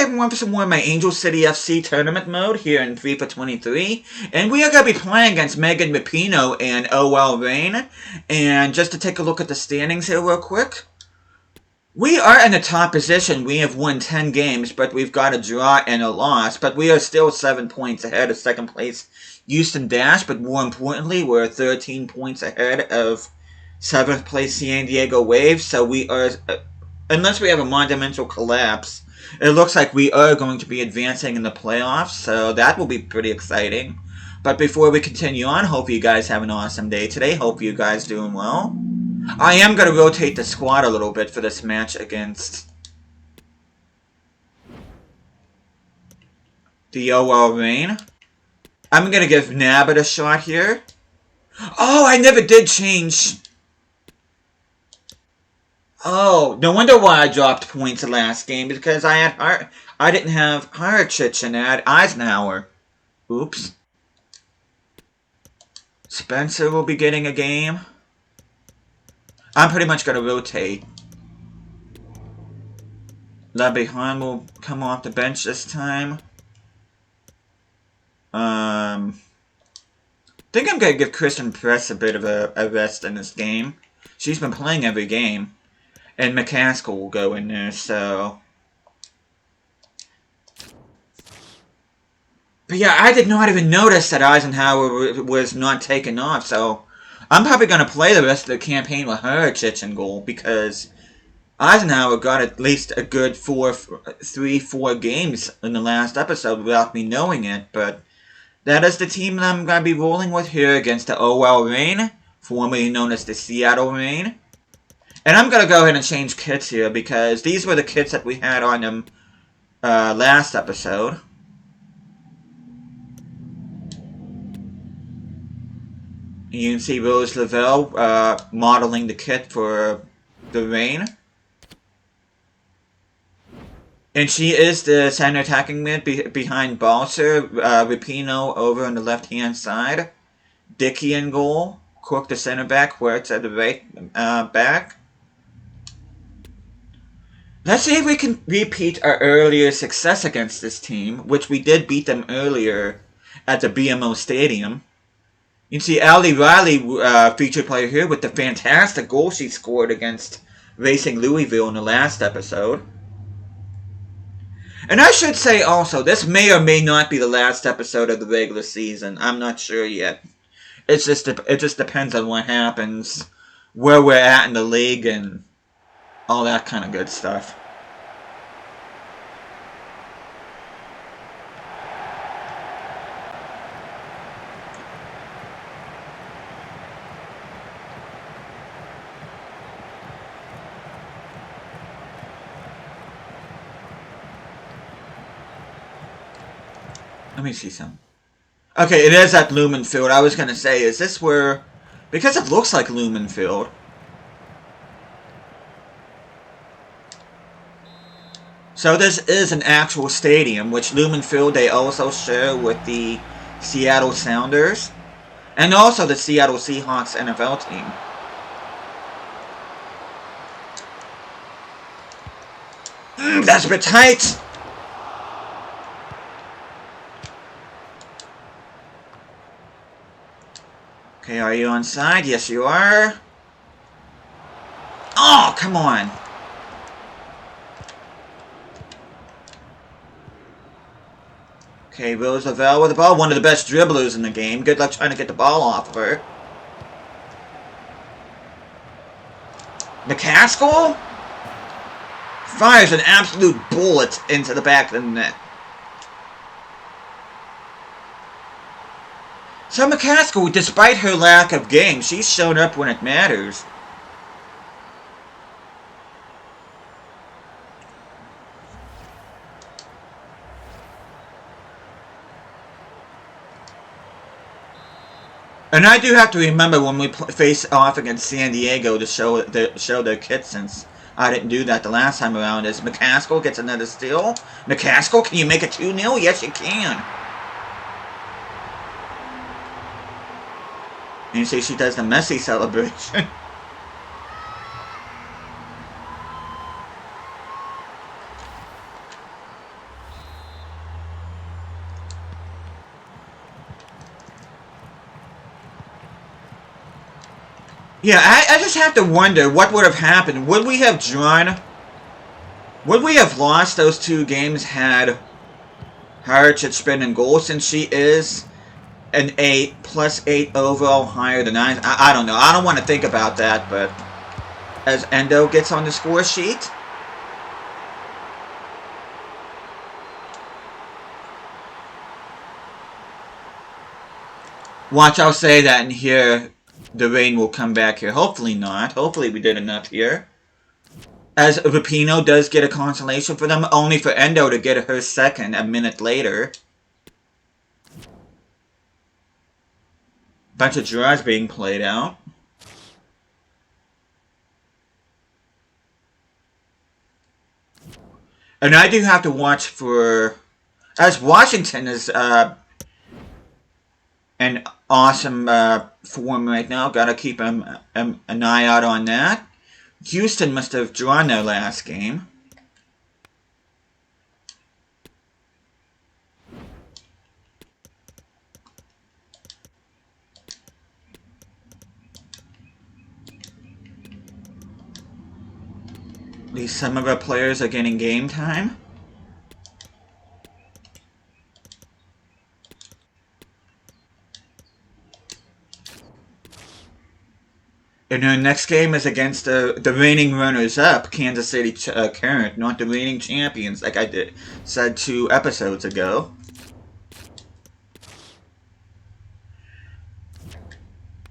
everyone for some more of my Angel City FC tournament mode here in 3 for 23. And we are going to be playing against Megan Rapinoe and OL Reign. And just to take a look at the standings here real quick. We are in the top position. We have won 10 games, but we've got a draw and a loss. But we are still 7 points ahead of second place Houston Dash. But more importantly, we're 13 points ahead of 7th place San Diego Wave. So we are, unless we have a monumental collapse, it looks like we are going to be advancing in the playoffs, so that will be pretty exciting. But before we continue on, hope you guys have an awesome day today. Hope you guys doing well. I am going to rotate the squad a little bit for this match against the OL Reign. I'm going to give Nabbit a shot here. Oh, I never did change. Oh, no wonder why I dropped points the last game, because I didn't have Harachich and I had Eisenhower. Oops. Spencer will be getting a game. I'm pretty much going to rotate. Lebehan will come off the bench this time. I think I'm going to give Kristen Press a bit of a rest in this game. She's been playing every game. And McCaskill will go in there, so. But yeah, I did not even notice that Eisenhower was not taken off, so I'm probably going to play the rest of the campaign with Harachich in goal, because Eisenhower got at least a good 4 games in the last episode without me knowing it, but that is the team that I'm going to be rolling with here against the OL Reign, formerly known as the Seattle Reign. And I'm going to go ahead and change kits here, because these were the kits that we had on them last episode. You can see Rose Lavelle modeling the kit for the Reign. And she is the center attacking mid behind Balser. Rapinoe over on the left-hand side. Dickey in goal. Cook the center back, Huerta at the right back. Let's see if we can repeat our earlier success against this team, which we did beat them earlier at the BMO Stadium. You can see Allie Riley, featured player here, with the fantastic goal she scored against Racing Louisville in the last episode. And I should say also, this may or may not be the last episode of the regular season. I'm not sure yet. It just depends on what happens, where we're at in the league, and all that kind of good stuff. Let me see some. Okay, it is at Lumen Field. I was going to say, is this where... Because it looks like Lumen Field. So this is an actual stadium, which Lumen Field they also share with the Seattle Sounders. And also the Seattle Seahawks NFL team. That's a bit tight! Okay, are you onside? Yes, you are. Oh, come on. Okay, Rose Lavelle with the ball. One of the best dribblers in the game. Good luck trying to get the ball off of her. McCaskill fires an absolute bullet into the back of the net. So McCaskill, despite her lack of game, she's shown up when it matters. And I do have to remember when we face off against San Diego to show their kit, since I didn't do that the last time around, is McCaskill gets another steal. McCaskill, can you make it 2-0? Yes, you can. And you see she does the Messi celebration. Yeah, I just have to wonder what would have happened. Would we have drawn? Would we have lost those 2 games had Haricich been in goal, since she is an 8, +8 overall, higher than 9? I don't know. I don't want to think about that, but as Endo gets on the score sheet. Watch, I'll say that, and here the rain will come back here. Hopefully not. Hopefully we did enough here. As Rapinoe does get a consolation for them, only for Endo to get her second a minute later. Bunch of draws being played out. And I do have to watch for... As Washington is an awesome form right now. Gotta keep an eye out on that. Houston must have drawn their last game. At least some of our players are getting game time. And our next game is against the reigning runners-up, Kansas City Current, not the reigning champions, like I said 2 episodes ago.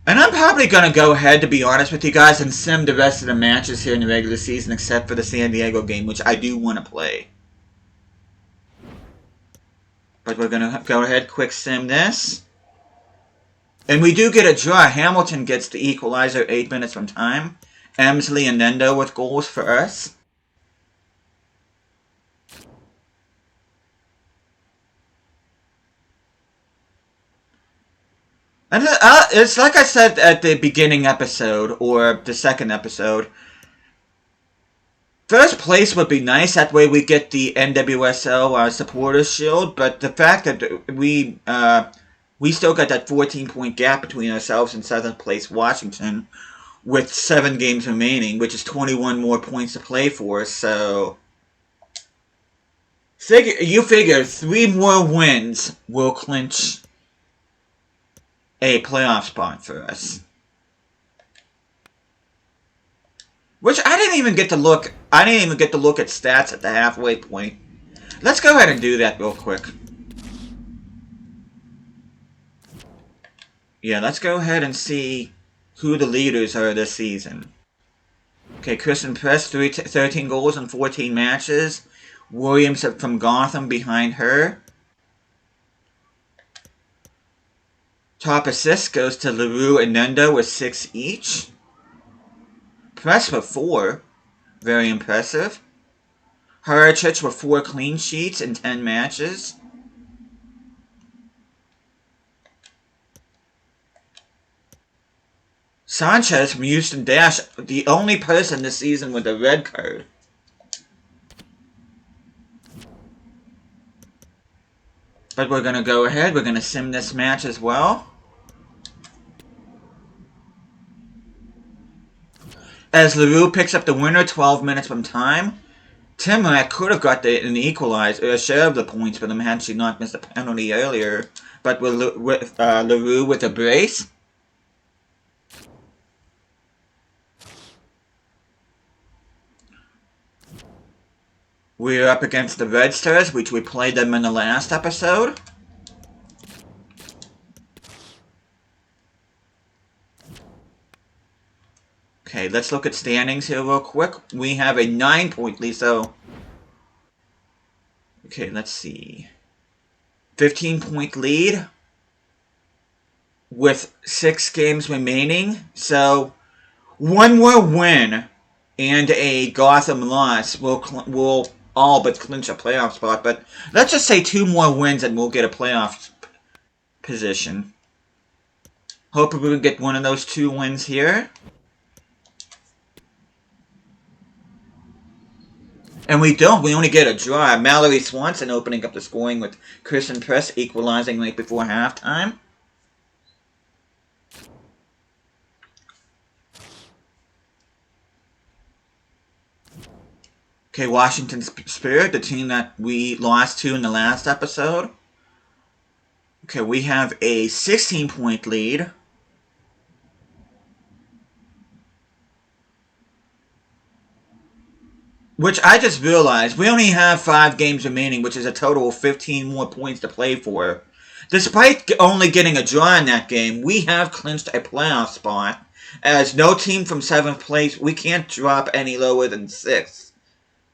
And I'm probably going to go ahead, to be honest with you guys, and sim the rest of the matches here in the regular season, except for the San Diego game, which I do want to play. But we're going to go ahead, quick sim this. And we do get a draw. Hamilton gets the equalizer 8 minutes from time. Emsley and Nendo with goals for us. And it's like I said at the beginning episode, or the second episode. First place would be nice. That way we get the NWSL Supporters Shield. But the fact that we still got that 14-point gap between ourselves and 7th place Washington with 7 games remaining, which is 21 more points to play for. So you figure 3 more wins will clinch a playoff spot for us. Which I didn't even get to look. I didn't even get to look at stats at the halfway point. Let's go ahead and do that real quick. Yeah, let's go ahead and see who the leaders are this season. Okay, Kristen Press, 13 goals in 14 matches. Williams from Gotham behind her. Top assist goes to LaRue and Nendo with 6 each. Press with 4. Very impressive. Haricich with 4 clean sheets in 10 matches. Sanchez from Houston Dash, the only person this season with a red card. But we're going to go ahead. We're going to sim this match as well. As LaRue picks up the winner 12 minutes from time. Timrak could have got an equalizer, a share of the points for them had she not missed a penalty earlier. But with LaRue with a brace. We're up against the Red Stars, which we played them in the last episode. Okay, let's look at standings here real quick. We have a 9-point lead, so... Okay, let's see. 15-point lead with 6 games remaining. So, 1 more win and a Gotham loss will all but clinch a playoff spot. But let's just say 2 more wins and we'll get a playoff position. Hoping we can get one of those 2 wins here. And we don't. We only get a draw. Mallory Swanson opening up the scoring with Kristen Press equalizing right before halftime. Okay, Washington Spirit, the team that we lost to in the last episode. Okay, we have a 16-point lead. Which I just realized, we only have 5 games remaining, which is a total of 15 more points to play for. Despite only getting a draw in that game, we have clinched a playoff spot. As no team from 7th place, we can't drop any lower than 6th.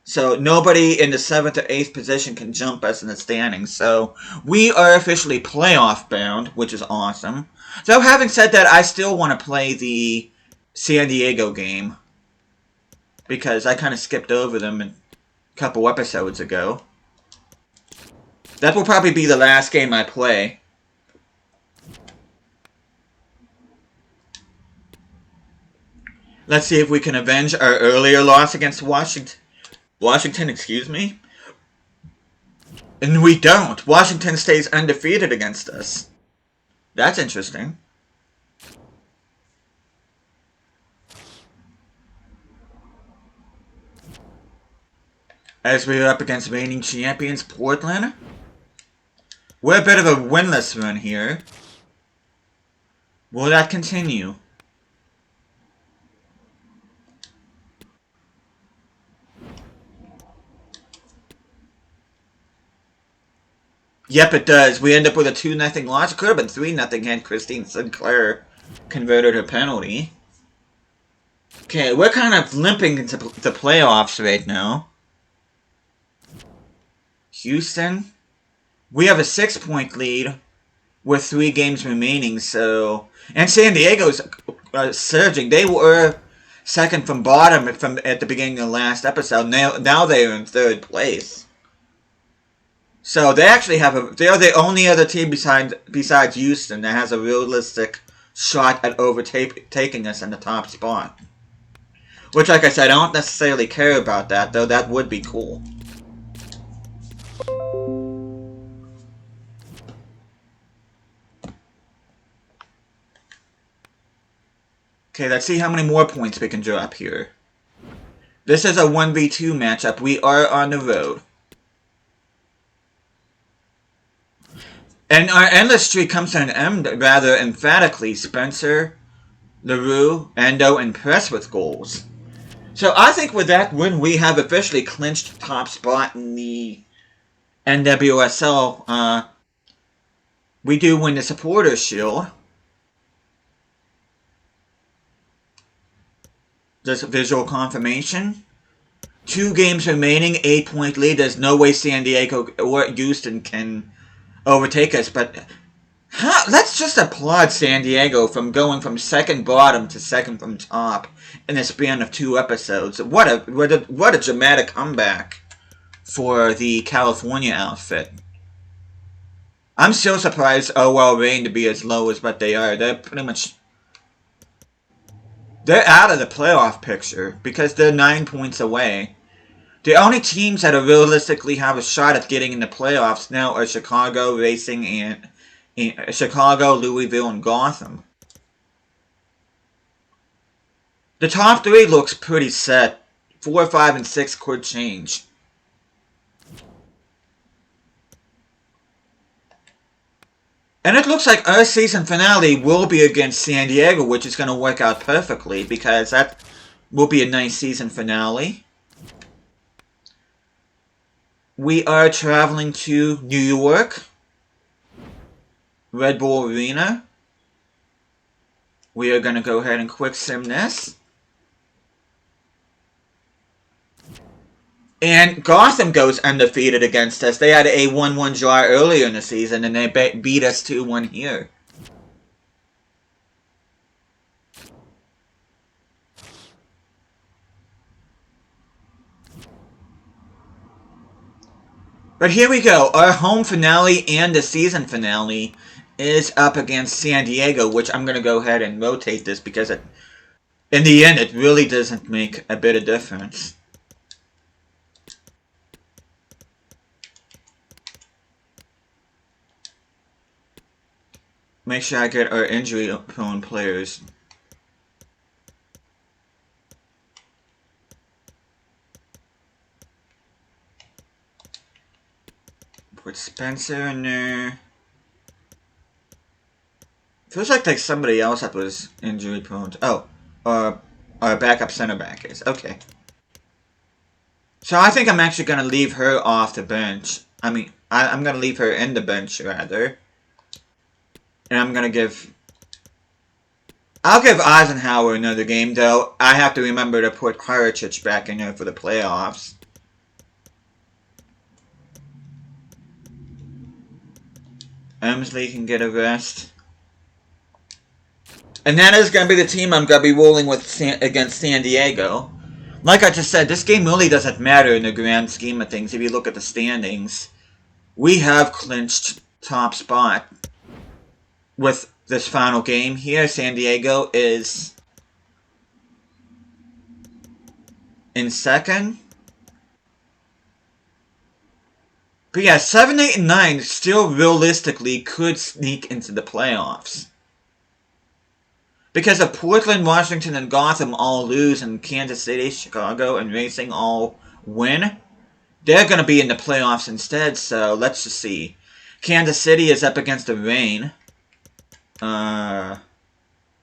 So nobody in the 7th or 8th position can jump us in the standings. So we are officially playoff bound, which is awesome. So having said that, I still want to play the San Diego game, because I kind of skipped over them a couple episodes ago. That will probably be the last game I play. Let's see if we can avenge our earlier loss against Washington, excuse me. And we don't. Washington stays undefeated against us. That's interesting. As we're up against reigning champions Portland. We're a bit of a winless run here. Will that continue? Yep, it does. We end up with a 2-0 loss. It could have been 3-0 had Christine Sinclair converted her penalty. Okay, we're kind of limping into the playoffs right now. Houston. We have a 6-point lead with 3 games remaining, so... And San Diego's surging. They were second from bottom at the beginning of the last episode. Now they're in 3rd place. So they actually have they're the only other team besides Houston that has a realistic shot at overtaking us in the top spot. Which, like I said, I don't necessarily care about that, though that would be cool. Okay, let's see how many more points we can drop here. This is a 1v2 matchup. We are on the road. And our endless streak comes to an end rather emphatically. Spencer, LaRue, Endo, and Press with goals. So I think with that win, we have officially clinched top spot in the NWSL. We do win the Supporters' Shield. Just visual confirmation. 2 games remaining, 8-point lead. There's no way San Diego or Houston can overtake us, but let's just applaud San Diego from going from second bottom to second from top in a span of 2 episodes. What a dramatic comeback for the California outfit. I'm still surprised USWNT to be as low as what they are. They're out of the playoff picture because they're 9 points away. The only teams that realistically have a shot at getting in the playoffs now are Chicago, Racing, and Chicago, Louisville, and Gotham. The top 3 looks pretty set. 4, 5, and 6 could change. And it looks like our season finale will be against San Diego, which is going to work out perfectly because that will be a nice season finale. We are traveling to New York, Red Bull Arena. We are going to go ahead and quick sim this. And Gotham goes undefeated against us. They had a 1-1 draw earlier in the season, and they beat us 2-1 here. But here we go. Our home finale and the season finale is up against San Diego, which I'm going to go ahead and rotate this because in the end, it really doesn't make a bit of difference. Make sure I get our injury-prone players. Put Spencer in there. Feels like somebody else that was injury prone. Oh, our backup center back is. Okay. So I think I'm actually going to leave her off the bench. I mean, I'm going to leave her in the bench, rather. And I'm going to give... I'll give Eisenhower another game, though. I have to remember to put Haricic back in there for the playoffs. Emsley can get a rest. And that is going to be the team I'm going to be rolling with against San Diego. Like I just said, this game really doesn't matter in the grand scheme of things if you look at the standings. We have clinched top spot with this final game here. San Diego is in second. But yeah, 7, 8, and 9 still realistically could sneak into the playoffs. Because if Portland, Washington, and Gotham all lose and Kansas City, Chicago, and Racing all win, they're going to be in the playoffs instead, so let's just see. Kansas City is up against the Reign.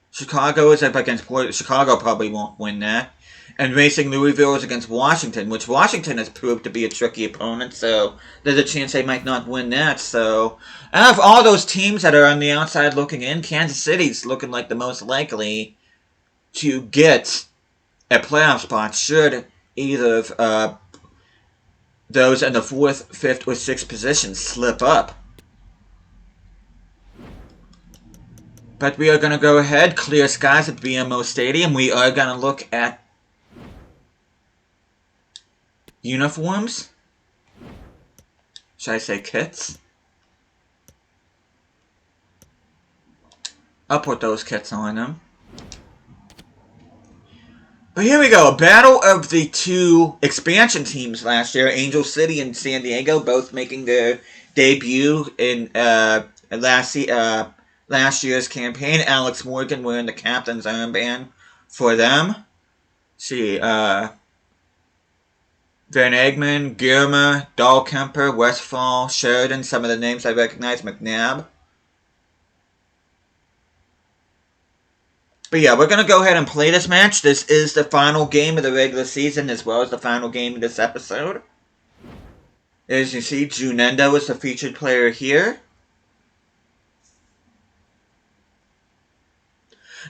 Chicago is up against Portland. Chicago probably won't win that. And Racing Louisville is against Washington, which Washington has proved to be a tricky opponent, so there's a chance they might not win that. So, out of all those teams that are on the outside looking in, Kansas City's looking like the most likely to get a playoff spot should either of those in the 4th, 5th, or 6th position slip up. But we are going to go ahead, clear skies at BMO Stadium. We are going to look at uniforms. Should I say kits? I'll put those kits on them. But here we go. A battle of the two expansion teams last year. Angel City and San Diego both making their debut in last year's campaign. Alex Morgan wearing the captain's armband for them. Let's see, Van Egmond, Girma, Dahlkemper, Westfall, Sheridan, some of the names I recognize, McNabb. But yeah, we're going to go ahead and play this match. This is the final game of the regular season as well as the final game of this episode. As you see, Junendo is the featured player here.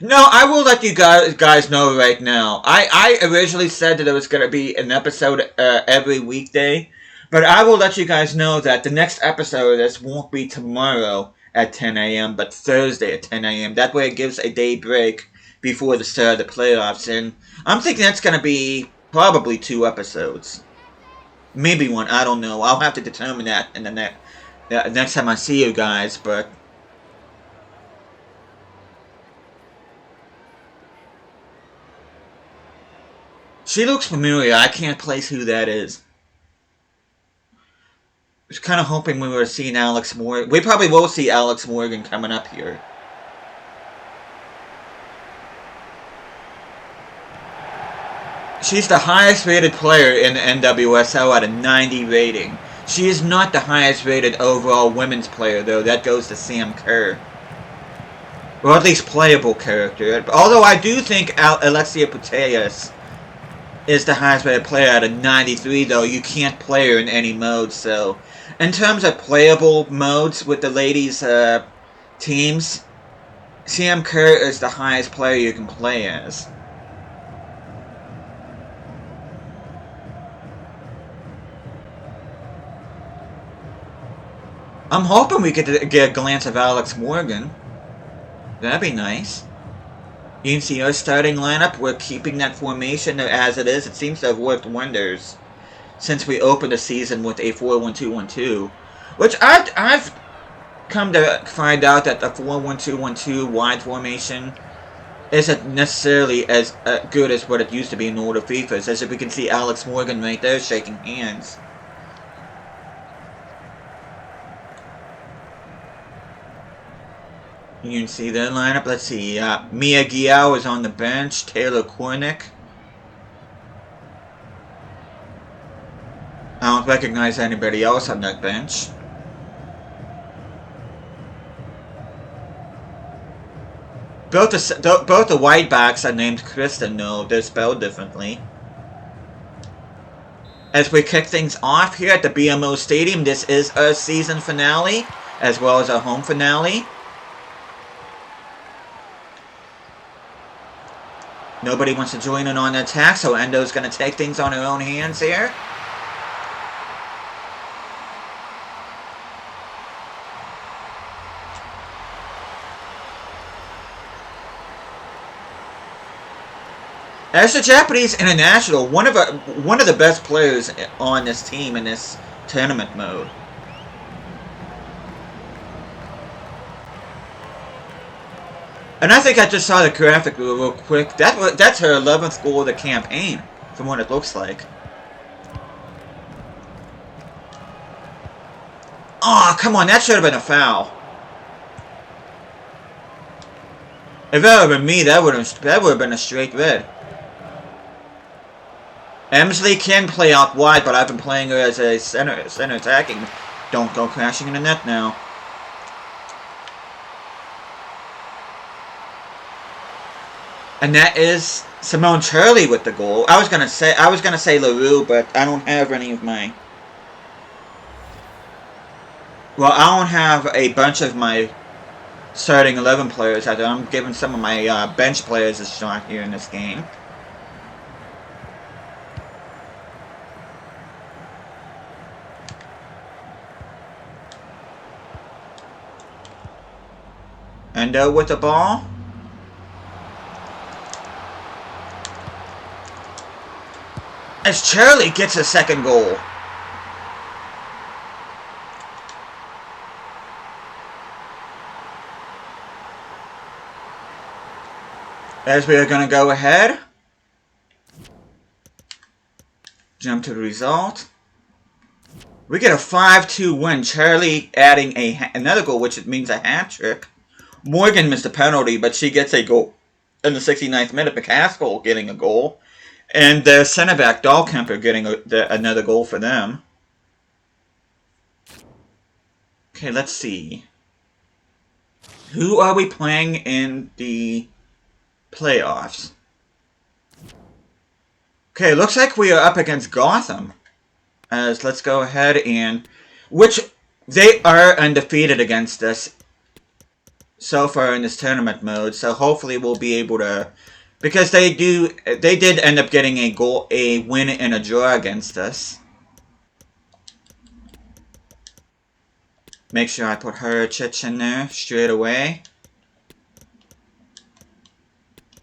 No, I will let you guys know right now. I originally said that it was going to be an episode every weekday. But I will let you guys know that the next episode of this won't be tomorrow at 10 a.m. but Thursday at 10 a.m. That way it gives a day break before the start of the playoffs. And I'm thinking that's going to be probably 2 episodes. Maybe 1, I don't know. I'll have to determine that in the next time I see you guys, but... She looks familiar. I can't place who that is. I was kind of hoping we were seeing Alex Morgan. We probably will see Alex Morgan coming up here. She's the highest rated player in the NWSL at a 90 rating. She is not the highest rated overall women's player, though. That goes to Sam Kerr. Or at least playable character. Although I do think Alexia Putellas is the highest rated player at a 93, though. You can't play her in any mode, so... In terms of playable modes with the ladies' teams, Sam Kerr is the highest player you can play as. I'm hoping we get a glance of Alex Morgan. That'd be nice. You can see our starting lineup. We're keeping that formation as it is. It seems to have worked wonders since we opened the season with a 4-1-2-1-2. Which I've come to find out that the 4-1-2-1-2 wide formation isn't necessarily as good as what it used to be in older FIFAs. As if we can see Alex Morgan right there shaking hands. You can see their lineup. Let's see. Mia Giao is on the bench. Taylor Kornick. I don't recognize anybody else on that bench. Both the Wambachs are named Kristen, though they're spelled differently. As we kick things off here at the BMO Stadium, this is our season finale, as well as our home finale. Nobody wants to join in on the attack, so Endo's going to take things on her own hands here. As the Japanese international, one of the best players on this team in this tournament mode. And I think I just saw the graphic real quick. That's her 11th goal of the campaign, from what it looks like. Oh, come on, that should have been a foul. If that would have been me, that would have been a straight red. Emsley can play out wide, but I've been playing her as a center attacking. Don't go crashing in the net now. And that is Simone Turley with the goal. I was gonna say LaRue, but I don't have any of my. Well, I don't have a bunch of my starting 11 players out there. I'm giving some of my bench players a shot here in this game. Endo with the ball. As Charlie gets a second goal. As we are going to go ahead. Jump to the result. We get a 5-2 win. Charlie adding another goal, which means a hat trick. Morgan missed a penalty, but she gets a goal in the 69th minute. McCaskill getting a goal. And their center back, Dahlkemper, getting another goal for them. Okay, let's see. Who are we playing in the playoffs? Okay, looks like we are up against Gotham. As let's go ahead and... Which, they are undefeated against us so far in this tournament mode, so hopefully we'll be able to, because they did end up getting a win and a draw against us. Make sure I put Hurchich in there straight away.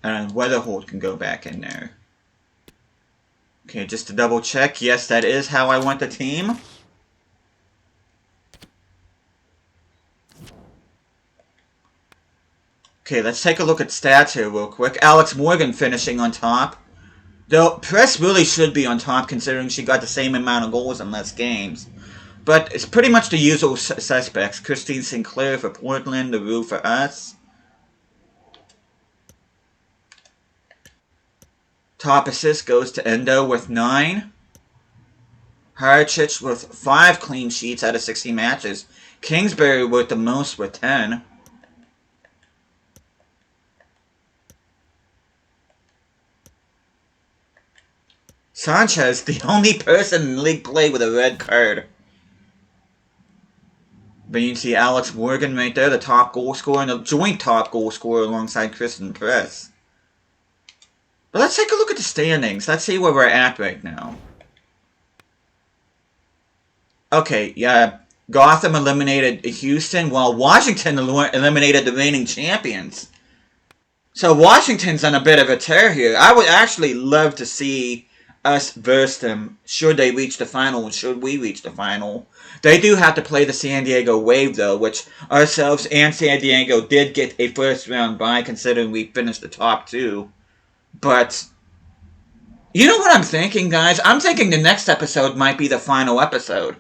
And Weatherholt can go back in there. Okay, just to double check, yes, that is how I want the team. Okay, let's take a look at stats here real quick. Alex Morgan finishing on top. Though, Press really should be on top considering she got the same amount of goals in less games. But it's pretty much the usual suspects. Christine Sinclair for Portland, LaRue for us. Top assist goes to Endo with 9. Harchich with 5 clean sheets out of 60 matches. Kingsbury with the most with 10. Sanchez, the only person in league play with a red card. But you can see Alex Morgan right there, the top goal scorer, and the joint top goal scorer alongside Kristen Press. But let's take a look at the standings. Let's see where we're at right now. Okay, yeah, Gotham eliminated Houston, while Washington eliminated the reigning champions. So Washington's on a bit of a tear here. I would actually love to see us versus them should they reach the final and should we reach the final. They do have to play the San Diego Wave, though, which ourselves and San Diego did get a first round bye considering we finished the top 2. But, you know what I'm thinking, guys? I'm thinking the next episode might be the final episode.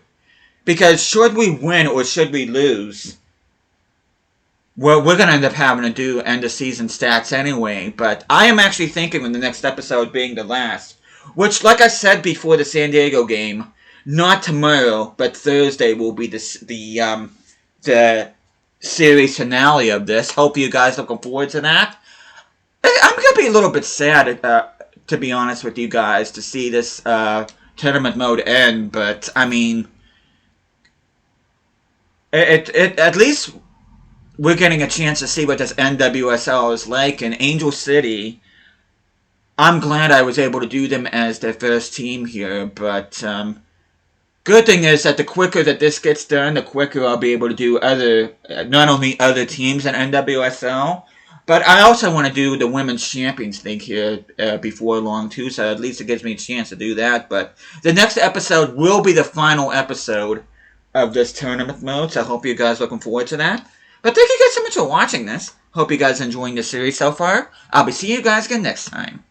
Because should we win or should we lose, well, we're going to end up having to do end of season stats anyway. But I am actually thinking of the next episode being the last. Which, like I said before the San Diego game, not tomorrow, but Thursday will be the series finale of this. Hope you guys are looking forward to that. I'm going to be a little bit sad, to be honest with you guys, to see this tournament mode end, but, I mean, at least we're getting a chance to see what this NWSL is like. In Angel City, I'm glad I was able to do them as their first team here, but good thing is that the quicker that this gets done, the quicker I'll be able to do not only other teams in NWSL, but I also want to do the Women's Champions League here before long too, so at least it gives me a chance to do that. But the next episode will be the final episode of this tournament mode, so I hope you guys are looking forward to that. But thank you guys so much for watching this. Hope you guys are enjoying the series so far. I'll be seeing you guys again next time.